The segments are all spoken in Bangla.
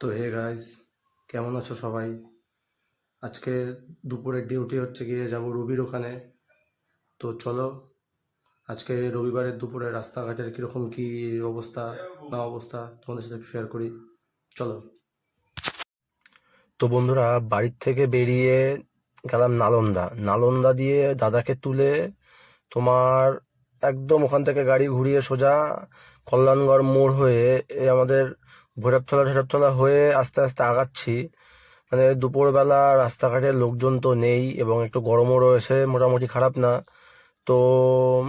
তো হে গাইস, কেমন আছো সবাই? আজকে দুপুরের ডিউটি হচ্ছে গিয়ে যাব রবির ওখানে। তো চলো আজকে রবিবারের দুপুরে রাস্তাঘাটের কীরকম কী অবস্থা না অবস্থা তোমাদের সাথে শেয়ার করি, চলো। তো বন্ধুরা, বাড়ির থেকে বেরিয়ে গেলাম নালন্দা দিয়ে দাদাকে তুলে তোমার একদম ওখান থেকে গাড়ি ঘুরিয়ে সোজা কল্যাণগড় মোড় হয়ে আমাদের ভৈরবতলা হয়ে আস্তে আস্তে আগাচ্ছি। মানে দুপুরবেলা রাস্তাঘাটে লোকজন তো নেই এবং একটু গরমও রয়েছে, মোটামুটি খারাপ না। তো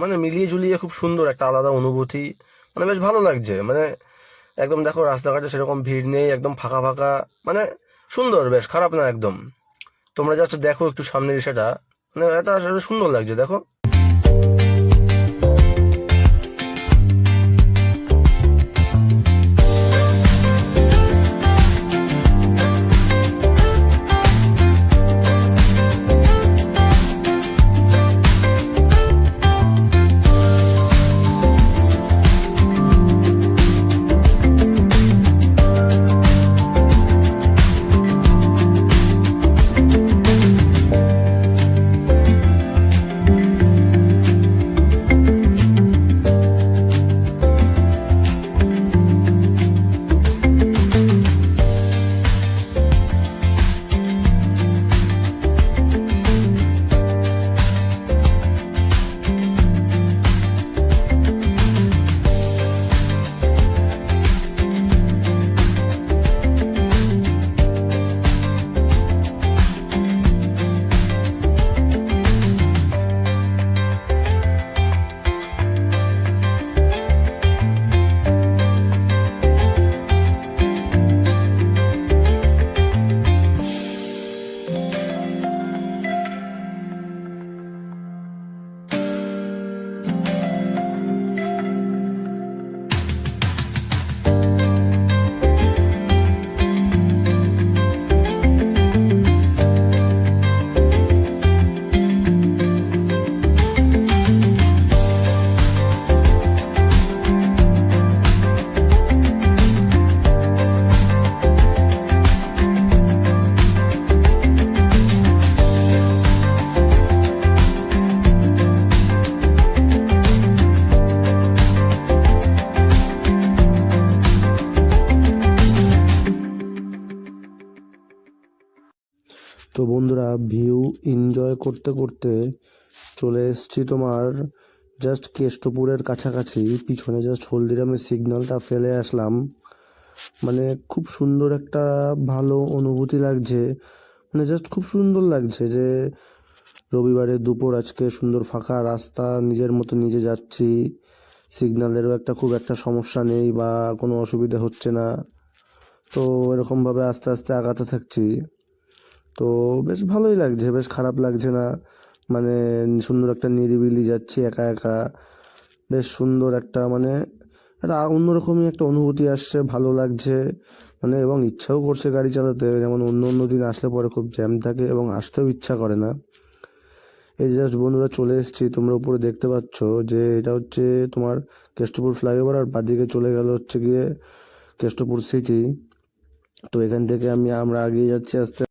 মানে মিলিয়ে ঝুলিয়ে খুব সুন্দর একটা আলাদা অনুভূতি, মানে বেশ ভালো লাগছে। মানে একদম দেখো রাস্তাঘাটে সেরকম ভিড় নেই, একদম ফাঁকা ফাঁকা, মানে সুন্দর, বেশ খারাপ না একদম। তোমরা জাস্ট দেখো একটু সামনের সেটা, মানে এটা আসলে সুন্দর লাগছে, দেখো। তো বন্ধুরা, ভিউ এনজয় করতে করতে চলে এসেছি তোমার জাস্ট কেষ্টপুরের কাছাকাছি। পিছনে জাস্ট হলদিরামের সিগন্যালটা ফেলে আসলাম। মানে খুব সুন্দর একটা ভালো অনুভূতি লাগছে, মানে জাস্ট খুব সুন্দর লাগছে যে রবিবারে দুপুর, আজকে সুন্দর ফাঁকা রাস্তা, নিজের মতো নিজে যাচ্ছি, সিগন্যালেরও খুব একটা সমস্যা নেই বা কোনো অসুবিধা হচ্ছে না। তো এরকমভাবে আস্তে আস্তে আগাতে থাকছি। তো বেশ ভালোই লাগছে, বেশ খারাপ লাগছে না। মানে সুন্দর একটা নিরিবিলি যাচ্ছি একা একা, বেশ সুন্দর একটা, মানে একটা অন্যরকমই একটা অনুভূতি আসছে, ভালো লাগছে। মানে এবং ইচ্ছাও করছে গাড়ি চালাতে, যেমন অন্য অন্য দিন আসলে পরে খুব জ্যাম থাকে এবং আসতেও ইচ্ছা করে না। এই জাস্ট বন্ধুরা চলে এসেছি, তোমরা উপরে দেখতে পাচ্ছ যে এটা হচ্ছে তোমার কেষ্টপুর ফ্লাইওভার, আর বাদিকে চলে গেল হচ্ছে গিয়ে কেষ্টপুর সিটি। তো এখান থেকে আমরা এগিয়ে যাচ্ছি আস্তে।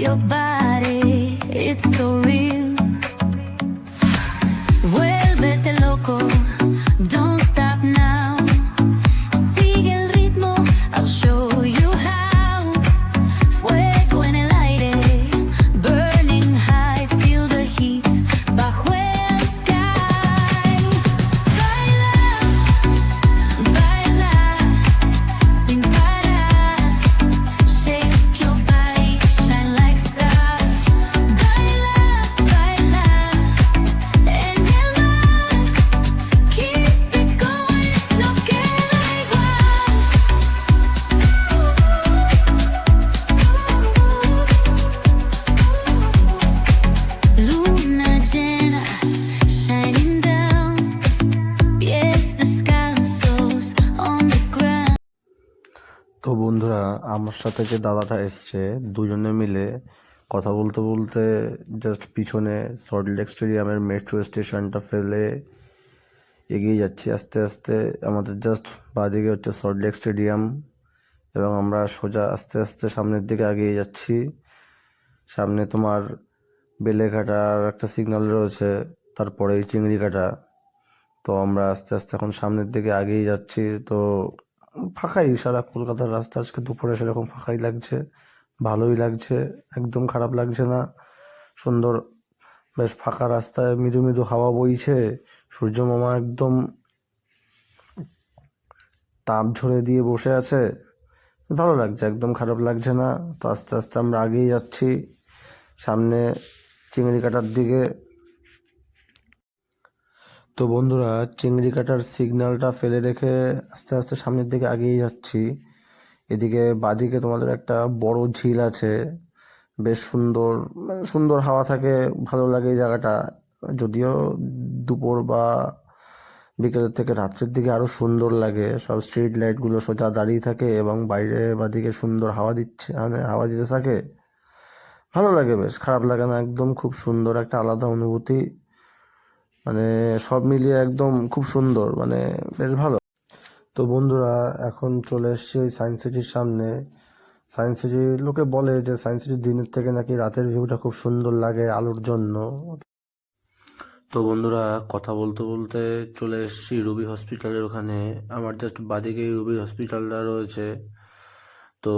Your body, it's so real. Vuélvete loco, don't stop now. Sigue el ritmo, I'll show you how. Fuego en el aire, burning high, feel the heat bajo el sky. Baila, baila, sin parar. Shake your body, shine like stars. Baila, baila. আমার সাথে যে দাদাটা এসছে দুজনে মিলে কথা বলতে বলতে জাস্ট পিছনে সল্টলেক স্টেডিয়ামের মেট্রো স্টেশনটা ফেলে এগিয়ে যাচ্ছি আস্তে আস্তে। আমাদের জাস্ট বাঁদিকে হচ্ছে সল্টলেক স্টেডিয়াম এবং আমরা সোজা আস্তে আস্তে সামনের দিকে এগিয়ে যাচ্ছি। সামনে তোমার বেলেঘাটার একটা সিগন্যাল রয়েছে, তারপরেই চিংড়িঘাটা। তো আমরা আস্তে আস্তে এখন সামনের দিকে এগিয়ে যাচ্ছি। তো ফাঁকাই, সারা কলকাতার রাস্তা আজকে দুপুরে সেরকম ফাঁকাই লাগছে, ভালোই লাগছে, একদম খারাপ লাগছে না। সুন্দর বেশ ফাঁকা রাস্তায় মৃদু মৃদু হাওয়া বইছে, সূর্য মামা একদম তাপ ঝরে দিয়ে বসে আছে, ভালো লাগছে, একদম খারাপ লাগছে না। তো আস্তে আস্তে আমরা এগিয়ে যাচ্ছি সামনে চিংড়িঘাটার দিকে। তো বন্ধুরা, চিংড়িঘাটার সিগন্যালটা ফেলে রেখে আস্তে আস্তে সামনের দিকে এগিয়ে যাচ্ছি। এদিকে বাদিকে তোমাদের একটা বড় ঝিল আছে, বেশ সুন্দর, মানে সুন্দর হাওয়া থাকে, ভালো লাগে এই জায়গাটা। যদিও দুপুর বা বিকেলের থেকে রাত্রের দিকে আরো সুন্দর লাগে, সব স্ট্রিট লাইটগুলো সোজা দাঁড়িয়ে থাকে এবং বাইরে বাদিকে সুন্দর হাওয়া দিচ্ছে, মানে হাওয়া দিতে থাকে, ভালো লাগে, বেশ খারাপ লাগে না, একদম খুব সুন্দর একটা আলাদা অনুভূতি। মানে সব মিলিয়ে একদম খুব সুন্দর, মানে বেশ ভালো। তো বন্ধুরা, এখন চলে এসেছি ওই সায়েন্স সিটির সামনে। সায়েন্স সিটি, লোকে বলে যে সায়েন্স সিটির দিনের থেকে নাকি রাতের ভিউটা খুব সুন্দর লাগে আলোর জন্য। তো বন্ধুরা, কথা বলতে বলতে চলে এসেছি রুবি হসপিটালের ওখানে। আমার জাস্ট বাদিকেই রুবি হসপিটালটা রয়েছে। তো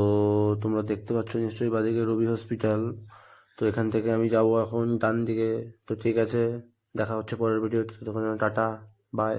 তোমরা দেখতে পাচ্ছ নিশ্চয়ই বাদিকে রুবি হসপিটাল। তো এখান থেকে আমি যাব এখন ডান দিকে। তো ঠিক আছে, দেখা হচ্ছে পরের ভিডিওতে, তখন টাটা, বাই।